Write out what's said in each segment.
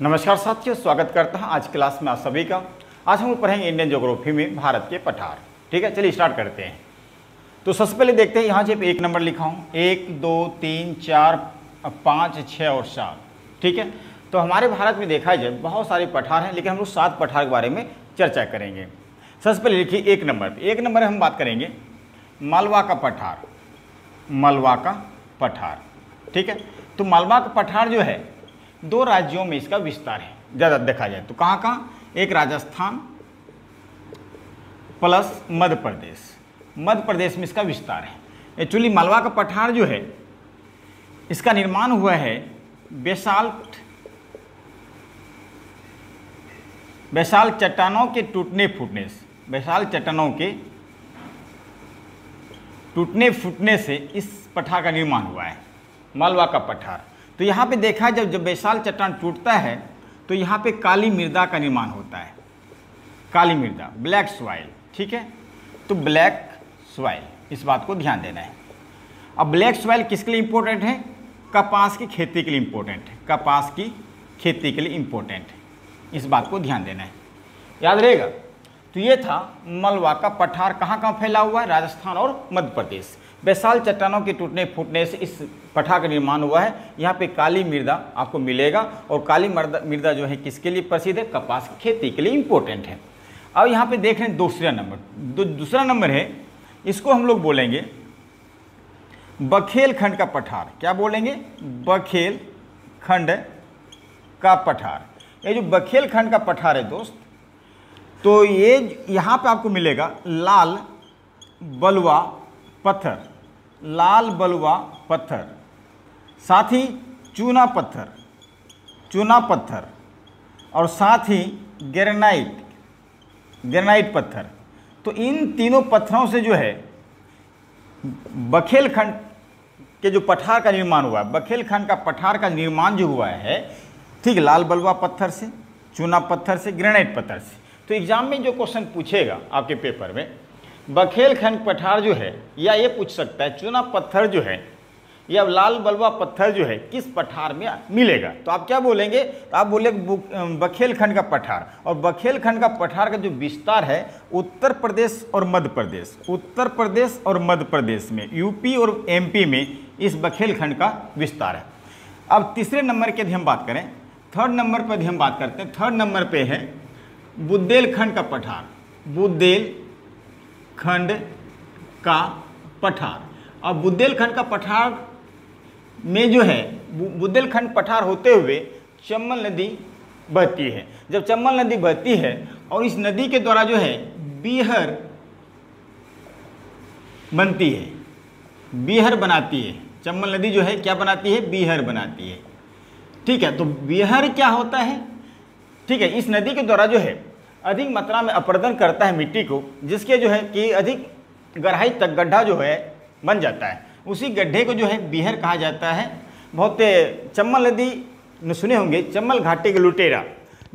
नमस्कार साथियों, स्वागत करता हूं आज क्लास में आप सभी का। आज हम पढ़ेंगे इंडियन ज्योग्राफी में भारत के पठार। ठीक है, चलिए स्टार्ट करते हैं। तो सबसे पहले देखते हैं, यहाँ से एक नंबर लिखा हूँ, 1 2 3 4 5 6 और 7। ठीक है, तो हमारे भारत में देखा जाए बहुत सारे पठार हैं, लेकिन हम लोग 7 पठार के बारे में चर्चा करेंगे। सबसे पहले लिखिए एक नंबर पे, एक नंबर हम बात करेंगे मालवा का पठार। मालवा का पठार, ठीक है। तो मालवा का पठार जो है 2 राज्यों में इसका विस्तार है, ज़्यादा देखा जाए तो कहाँ कहाँ, एक राजस्थान प्लस मध्य प्रदेश। मध्य प्रदेश में इसका विस्तार है। एक्चुअली मालवा का पठार जो है इसका निर्माण हुआ है बेसाल्ट चट्टानों के टूटने फूटने से। बेसाल्ट चट्टानों के टूटने फूटने से इस पठार का निर्माण हुआ है, मालवा का पठार। तो यहाँ पे देखा जब बेसाल्ट चट्टान टूटता है तो यहाँ पे काली मृदा का निर्माण होता है। काली मृदा, ब्लैक सॉइल, ठीक है। तो ब्लैक सॉइल, इस बात को ध्यान देना है। अब ब्लैक सॉइल किसके लिए इम्पोर्टेंट है? कपास की खेती के लिए इम्पोर्टेंट है। कपास की खेती के लिए इम्पोर्टेंट है, इस बात को ध्यान देना है, याद रहेगा। तो ये था मालवा का पठार। कहाँ कहाँ फैला हुआ है? राजस्थान और मध्य प्रदेश। बेसाल्ट चट्टानों के टूटने फूटने से इस पठार का निर्माण हुआ है। यहाँ पे काली मृदा आपको मिलेगा, और काली मृदा जो है किसके लिए प्रसिद्ध है? कपास की खेती के लिए इम्पोर्टेंट है। अब यहाँ पे देख रहे हैं दूसरा नंबर। दूसरा नंबर है, इसको हम लोग बोलेंगे बघेलखंड का पठार। क्या बोलेंगे? बघेलखंड का पठार। ये जो बघेलखंड का पठार है दोस्त, तो ये यहाँ पे आपको मिलेगा लाल बलुआ पत्थर, लाल बलुआ पत्थर, साथ ही चूना पत्थर, चूना पत्थर, और साथ ही ग्रेनाइट पत्थर। तो इन तीनों पत्थरों से जो है बघेलखंड के जो पठार का निर्माण हुआ है, बघेलखंड का पठार का निर्माण जो हुआ है, ठीक, लाल बलुआ पत्थर से, चूना पत्थर से, ग्रेनाइट पत्थर से। तो एग्जाम में जो क्वेश्चन पूछेगा आपके पेपर में, बघेलखंड पठार जो है, या ये पूछ सकता है चूना पत्थर जो है या लाल बलुआ पत्थर जो है किस पठार में मिलेगा, तो आप क्या बोलेंगे? तो आप बोलेंगे बघेलखंड का पठार। और बघेलखंड का पठार का जो विस्तार है उत्तर प्रदेश और मध्य प्रदेश, उत्तर प्रदेश और मध्य प्रदेश में, यूपी और एमपी में इस बघेलखंड का विस्तार है। अब तीसरे नंबर की यदि हम बात करें, थर्ड नंबर पर यदि हम बात करते हैं, थर्ड नंबर पे है बुंदेलखंड का पठार। बुंदेलखंड का पठार। अब बुंदेलखंड का पठार में जो है, बुंदेलखंड पठार होते हुए चंबल नदी बहती है। जब चंबल नदी बहती है और इस नदी के द्वारा जो है बीहर बनती है, बीहर बनाती है। चंबल नदी जो है क्या बनाती है? बीहर बनाती है, ठीक है। तो बीहर क्या होता है? ठीक है, इस नदी के द्वारा जो है अधिक मात्रा में अपरदन करता है मिट्टी को, जिसके जो है कि अधिक गहराई तक गड्ढा जो है बन जाता है। उसी गड्ढे को जो है बीहर कहा जाता है। बहुत चंबल नदी सुने होंगे, चंबल घाटी के लुटेरा,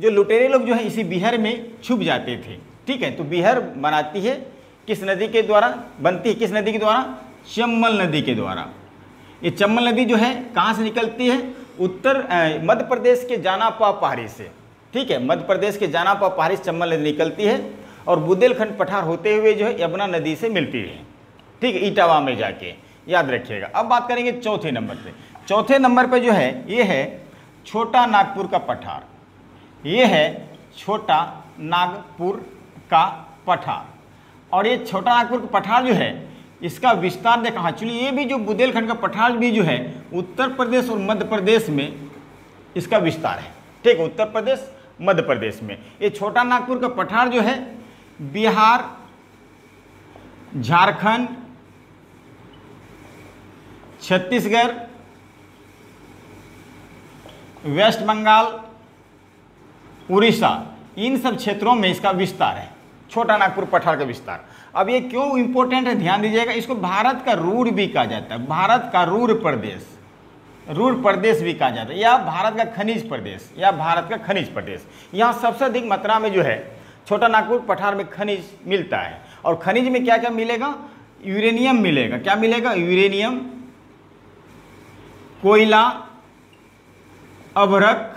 जो लुटेरे लोग जो है इसी बीहर में छुप जाते थे, ठीक है। तो बीहर बनाती है किस नदी के द्वारा? बनती है किस नदी के द्वारा? चंबल नदी के द्वारा। ये चंबल नदी जो है कहाँ से निकलती है? मध्य प्रदेश के जानापा पहाड़ी से, ठीक है। मध्य प्रदेश के जानापा पहाड़ी से चंबल नदी निकलती है और बुंदेलखंड पठार होते हुए जो है यमुना नदी से मिलती है, ठीक है, इटावा में जाके, याद रखिएगा। अब बात करेंगे चौथे नंबर पे। चौथे नंबर पे जो है ये है छोटा नागपुर का पठार। ये है छोटा नागपुर का पठार। और ये छोटा नागपुर का पठार जो है इसका विस्तार देखा। एक्चुअली ये भी जो बुंदेलखंड का पठार भी जो है उत्तर प्रदेश और मध्य प्रदेश में इसका विस्तार है, ठीक है, उत्तर प्रदेश मध्य प्रदेश में। ये छोटा नागपुर का पठार जो है बिहार, झारखंड, छत्तीसगढ़, वेस्ट बंगाल, उड़ीसा, इन सब क्षेत्रों में इसका विस्तार है, छोटा नागपुर पठार का विस्तार। अब ये क्यों इंपॉर्टेंट है, ध्यान दीजिएगा। इसको भारत का रूर भी कहा जाता है, भारत का रूर प्रदेश, रूर प्रदेश भी कहा जाता है, या भारत का खनिज प्रदेश, या भारत का खनिज प्रदेश। यहाँ सबसे अधिक मात्रा में जो है छोटा नागपुर पठार में खनिज मिलता है। और खनिज में क्या क्या मिलेगा? यूरेनियम मिलेगा। क्या मिलेगा? यूरेनियम, कोयला, अभ्रक,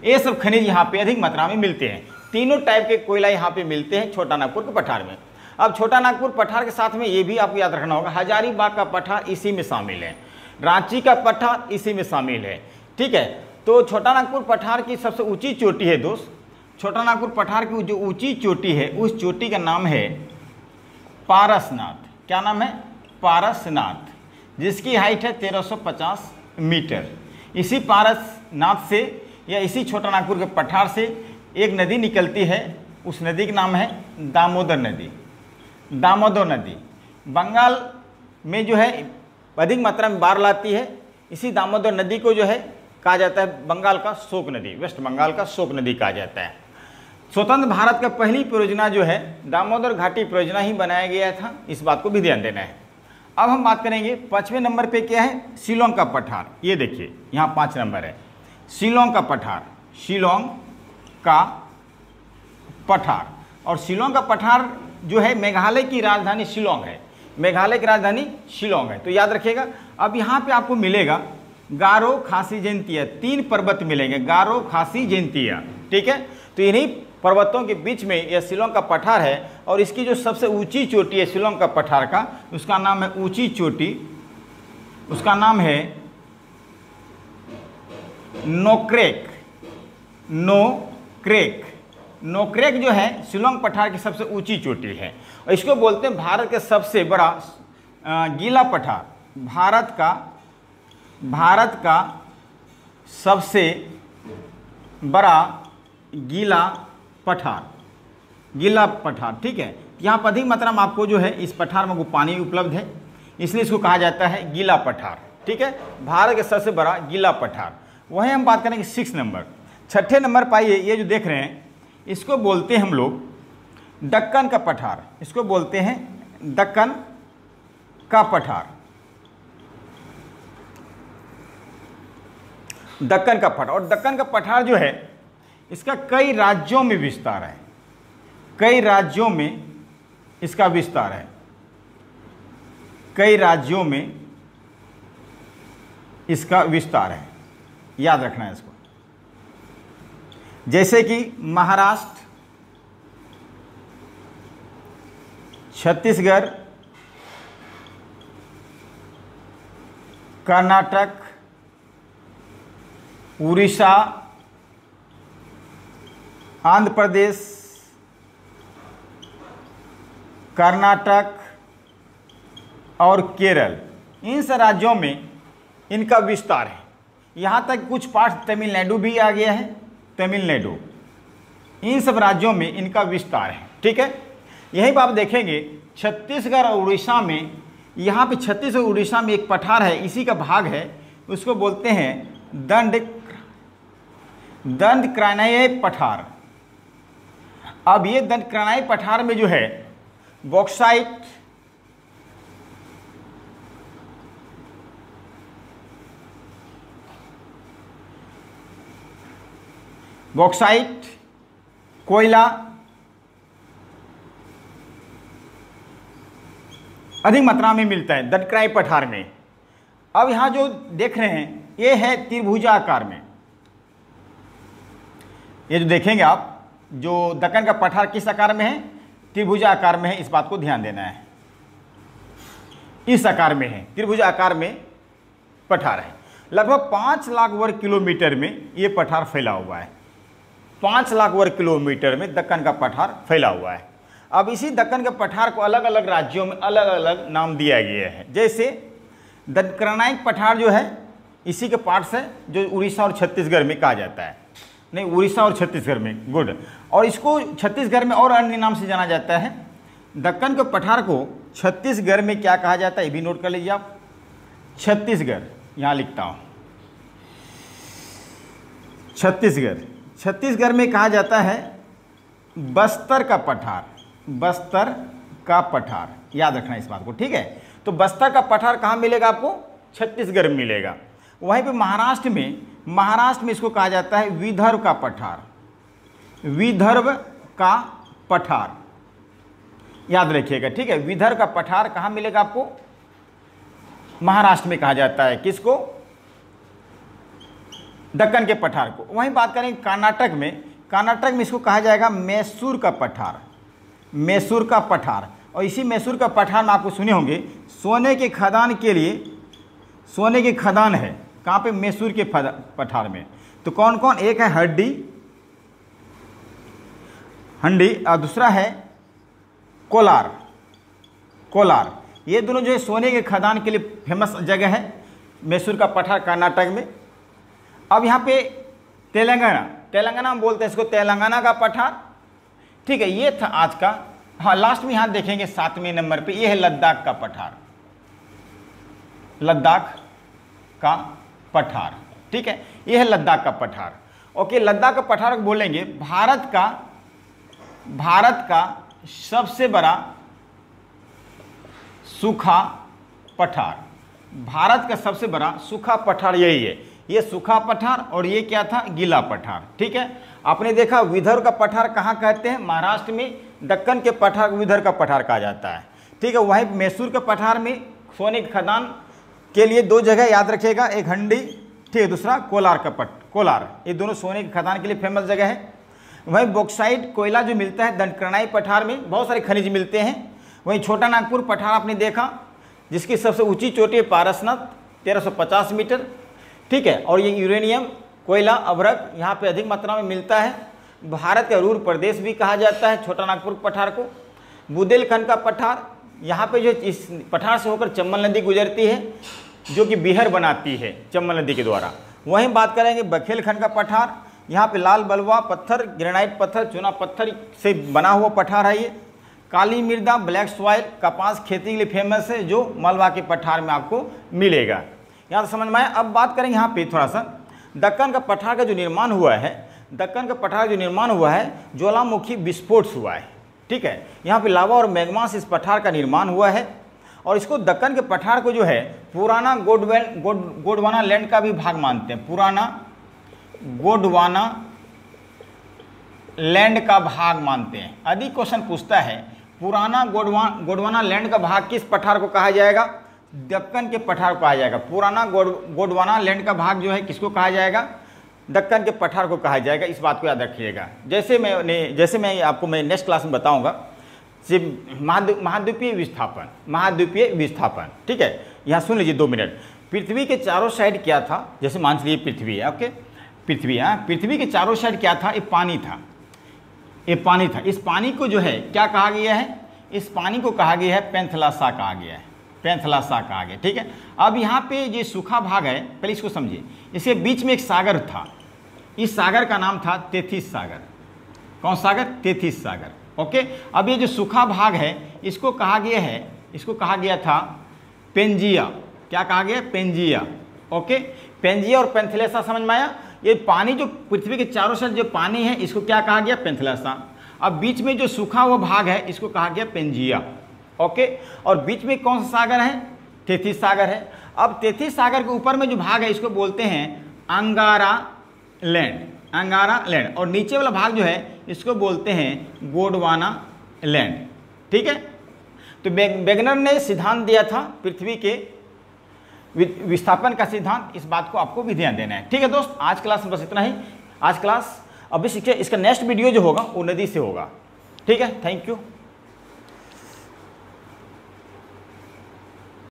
ये सब खनिज यहाँ पे अधिक मात्रा में मिलते हैं। तीनों टाइप के कोयला यहाँ पे मिलते हैं छोटा नागपुर के पठार में। अब छोटा नागपुर पठार के साथ में ये भी आपको याद रखना होगा, हजारीबाग का पठार इसी में शामिल है, रांची का पठार इसी में शामिल है। ठीक है, तो छोटा नागपुर पठार की सबसे ऊंची चोटी है दोस्त, छोटा नागपुर पठार की जो ऊंची चोटी है उस चोटी का नाम है पारसनाथ। क्या नाम है? पारसनाथ, जिसकी हाइट है 1350 मीटर। इसी पारसनाथ से या इसी छोटा नागपुर के पठार से एक नदी निकलती है, उस नदी का नाम है दामोदर नदी। दामोदर नदी बंगाल में जो है अधिक मात्रा में बाढ़ लाती है। इसी दामोदर नदी को जो है कहा जाता है बंगाल का शोक नदी, वेस्ट बंगाल का शोक नदी कहा जाता है। स्वतंत्र भारत का पहली परियोजना जो है दामोदर घाटी परियोजना ही बनाया गया था, इस बात को भी ध्यान देना है। अब हम बात करेंगे 5वें नंबर पे क्या है, शिलोंग का पठार। ये देखिए यहाँ 5 नंबर है, शिलोंग का पठार। शिलोंग का पठार, और शिलोंग का पठार जो है मेघालय की राजधानी शिलोंग है, मेघालय की राजधानी शिलोंग है, तो याद रखिएगा। अब यहाँ पे आपको मिलेगा गारो, खासी, जयंतिया, 3 पर्वत मिलेंगे, गारो, खासी, जयंतिया। ठीक है, तो इन्हीं पर्वतों के बीच में यह शिलोंग का पठार है, और इसकी जो सबसे ऊंची चोटी है शिलोंग का पठार का, उसका नाम है ऊंची चोटी, उसका नाम है नोक्रेक। नोक्रेक, नोक्रेक जो है शिलोंग पठार की सबसे ऊंची चोटी है, और इसको बोलते हैं भारत के सबसे बड़ा गीला पठार। भारत का सबसे बड़ा गीला पठार, गीला पठार। ठीक है, यहाँ पर अधिक मात्रा में आपको जो है इस पठार में पानी उपलब्ध है, इसलिए इसको कहा जाता है गीला पठार। ठीक है, भारत का सबसे बड़ा गीला पठार। वहीं हम बात करेंगे 6 नंबर, 6ठे नंबर पाइए, ये जो देख रहे हैं इसको बोलते हैं हम लोग दक्कन का पठार, इसको बोलते हैं दक्कन का पठार। दक्कन का पठार, और दक्कन का पठार जो है इसका कई राज्यों में विस्तार है, कई राज्यों में इसका विस्तार है, कई राज्यों में इसका विस्तार है, याद रखना है इसको। जैसे कि महाराष्ट्र, छत्तीसगढ़, कर्नाटक, उड़ीसा, आंध्र प्रदेश, कर्नाटक और केरल, इन सब राज्यों में इनका विस्तार है। यहाँ तक कुछ पार्ट तमिलनाडु भी आ गया है, तमिलनाडु, इन सब राज्यों में इनका विस्तार है। ठीक है, यही आप देखेंगे छत्तीसगढ़ और उड़ीसा में, यहाँ पे छत्तीसगढ़ और उड़ीसा में एक पठार है, इसी का भाग है, उसको बोलते हैं दंडक्रनाई पठार। अब ये दंडक्रनाई पठार में जो है बॉक्साइट, कोयला अधिक मात्रा में मिलता है दंडक्रनाई पठार में। अब यहाँ जो देख रहे हैं ये है त्रिभुजाकार में, ये जो देखेंगे आप, जो दक्कन का पठार किस आकार में है, त्रिभुजाकार में है, इस बात को ध्यान देना है। इस आकार में है, त्रिभुजाकार में पठार है। लगभग 5 लाख वर्ग किलोमीटर में ये पठार फैला हुआ है, 5 लाख वर्ग किलोमीटर में दक्कन का पठार फैला हुआ है। अब इसी दक्कन के पठार को अलग अलग राज्यों में अलग अलग नाम दिया गया है। जैसे दंडक्रनाई पठार जो है इसी के पार्ट्स है, जो उड़ीसा और छत्तीसगढ़ में कहा जाता है, नहीं उड़ीसा और छत्तीसगढ़ में, गुड। और इसको छत्तीसगढ़ में और अन्य नाम से जाना जाता है। दक्कन के पठार को छत्तीसगढ़ में क्या कहा जाता है, ये भी नोट कर लीजिए आप, छत्तीसगढ़, यहाँ लिखता हूँ छत्तीसगढ़। छत्तीसगढ़ में कहा जाता है बस्तर का पठार, बस्तर का पठार, याद रखना इस बात को। ठीक है, तो बस्तर का पठार कहाँ मिलेगा आपको, छत्तीसगढ़ में मिलेगा। वहीं पे महाराष्ट्र में इसको कहा जाता है विदर्भ का पठार, विदर्भ का पठार, याद रखिएगा। ठीक है, विदर्भ का पठार कहाँ मिलेगा आपको, महाराष्ट्र में कहा जाता है। किसको, दक्कन के पठार को। वहीं बात करें कर्नाटक में इसको कहा जाएगा मैसूर का पठार, मैसूर का पठार। और इसी मैसूर का पठार में आपको सुने होंगे सोने के खदान के लिए, सोने की खदान है कहाँ पे, मैसूर के पठार में। तो कौन कौन, एक है हंडी और दूसरा है कोलार। ये दोनों जो है सोने के खदान के लिए फेमस जगह है, मैसूर का पठार कर्नाटक में। अब यहाँ पे तेलंगाना हम बोलते हैं इसको तेलंगाना का पठार। ठीक है, ये था आज का। हाँ, लास्ट में यहाँ देखेंगे 7वें नंबर पे, ये है लद्दाख का पठार, लद्दाख का पठार। ठीक है, ये है लद्दाख का पठार। ओके, लद्दाख का पठार को बोलेंगे भारत का सबसे बड़ा सूखा पठार। भारत का सबसे बड़ा सूखा पठार यही है, ये सूखा पठार और ये क्या था, गीला पठार। ठीक है, आपने देखा विदर्भ का पठार कहाँ कहते हैं, महाराष्ट्र में। दक्कन के पठार को विदर्भ का पठार कहा जाता है। ठीक है, वहीं मैसूर के पठार में सोने के खदान के लिए 2 जगह याद रखिएगा, एक हंडी, ठीक है, दूसरा कोलार। ये दोनों सोने के खदान के लिए फेमस जगह है। वहीं बॉक्साइट कोयला जो मिलता है दंडकरनाई पठार में, बहुत सारे खनिज मिलते हैं। वहीं छोटा नागपुर पठार आपने देखा, जिसकी सबसे ऊंची चोटी है पारसनाथ 1350 मीटर। ठीक है, और ये यूरेनियम कोयला अभ्रक यहाँ पे अधिक मात्रा में मिलता है। भारत का रूर प्रदेश भी कहा जाता है छोटा नागपुर पठार को। बुंदेलखंड का पठार, यहाँ पे जो इस पठार से होकर चंबल नदी गुजरती है, जो कि बिहार बनाती है चंबल नदी के द्वारा। वहीं बात करेंगे बघेलखंड का पठार, यहाँ पे लाल बलुआ पत्थर, ग्रेनाइट पत्थर, चूना पत्थर से बना हुआ पठार है ये। काली मृदा, ब्लैक सॉइल, कपास खेती के लिए फेमस है, जो मलवा के पठार में आपको मिलेगा। यहाँ समझ में आया। अब बात करें यहाँ पे थोड़ा सा दक्कन का पठार का जो निर्माण हुआ है, दक्कन का पठार जो निर्माण हुआ है ज्वालामुखी विस्फोट से हुआ है। ठीक है, यहाँ पे लावा और मैग्मा से इस पठार का निर्माण हुआ है। और इसको दक्कन के पठार को जो है पुराना गोंडवाना लैंड का भी भाग मानते हैं, पुराना गोंडवाना लैंड का भाग मानते हैं। अधिक क्वेश्चन पूछता है पुराना गोंडवाना लैंड का भाग किस पठार को कहा जाएगा, दक्कन के पठार को कहा जाएगा। पुराना गोंडवाना लैंड का भाग जो है किसको कहा जाएगा, दक्कन के पठार को कहा जाएगा। इस बात को याद रखिएगा। जैसे मैं आपको नेक्स्ट क्लास में बताऊंगा महाद्वीपीय विस्थापन। ठीक है, यहाँ सुन लीजिए 2 मिनट। पृथ्वी के चारों साइड क्या था, जैसे मान लीजिए पृथ्वी है, ओके, पृथ्वी के चारों साइड क्या था, ये पानी था। इस पानी को जो है क्या कहा गया है, इस पानी को कहा गया है पेंथलासा कहा गया है। ठीक है, अब यहाँ पे ये सूखा भाग है, पहले इसको समझिए। इसके बीच में एक सागर था, इस सागर का नाम था तेथिस सागर। कौन सागर, तेथिस सागर। ओके, अब ये जो सूखा भाग है इसको कहा गया था पेंजिया। क्या कहा गया, पेंजिया। ओके, पेंजिया और पेंथलेसा समझ में आया। ये पानी जो पृथ्वी के चारों साइड जो पानी है इसको क्या कहा गया, पेंथलेसा। अब बीच में जो सूखा हुआ भाग है इसको कहा गया पेंजिया। ओके, और बीच में कौन सा सागर है, तेथिस सागर है। अब तेथिस सागर के ऊपर में जो भाग है इसको बोलते हैं अंगारा लैंड, और नीचे वाला भाग जो है इसको बोलते हैं गोंडवाना लैंड। ठीक है, तो वेगनर ने सिद्धांत दिया था पृथ्वी के विस्थापन का सिद्धांत। इस बात को आपको भी ध्यान देना है। ठीक है दोस्त, आज क्लास में बस इतना ही। आज क्लास अभी सीखिए, इसका नेक्स्ट वीडियो जो होगा वो नदी से होगा। ठीक है, थैंक यू।